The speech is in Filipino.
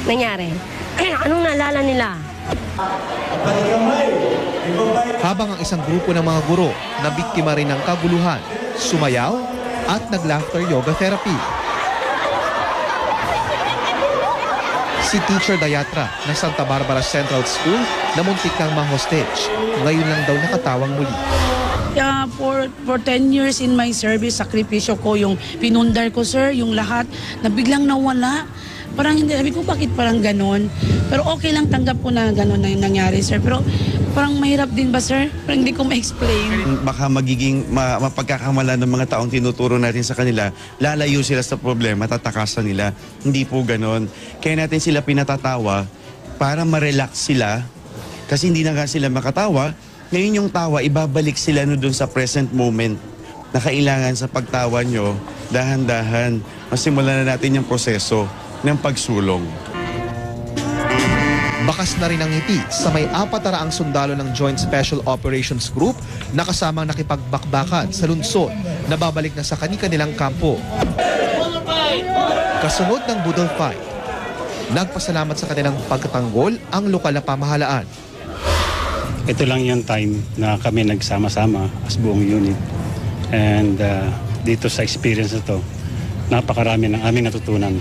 nangyari? Anong naalala nila? Habang ang isang grupo ng mga guro na biktima rin ng kaguluhan, sumayaw at nag-laughter yoga therapy. Si Teacher Dayatra ng Santa Barbara Central School na muntik ng ma-hostage. Ngayon lang daw nakatawang muli. For 10 years in my service, sakripisyo ko, yung pinundar ko, sir, yung lahat, na biglang nawala. Parang hindi, sabi ko, bakit parang ganon? Pero okay lang, tanggap ko na ganon na yung nangyari, sir. Pero parang mahirap din ba, sir? Parang hindi ko ma-explain. Baka magiging mapagkakamala ng mga taong tinuturo natin sa kanila, lalayo sila sa problema, tatakasan nila. Hindi po ganon. Kaya natin sila pinatatawa para ma-relax sila. Kasi hindi na nga sila makatawa. Ngayon yung tawa, ibabalik sila doon sa present moment na kailangan sa pagtawa nyo, dahan-dahan, masimulan na natin yung proseso ng pagsulong. Bakas na rin ang ngiti sa may 400 sundalo ng Joint Special Operations Group na kasamang nakipagbakbakan sa lungsod na babalik na sa kani-kanilang kampo. Kasunod ng budol fight, nagpasalamat sa kanilang pagkatanggol ang lokal na pamahalaan. Ito lang yung time na kami nagsama-sama as buong unit. And dito sa experience na to, napakarami ng aming natutunan.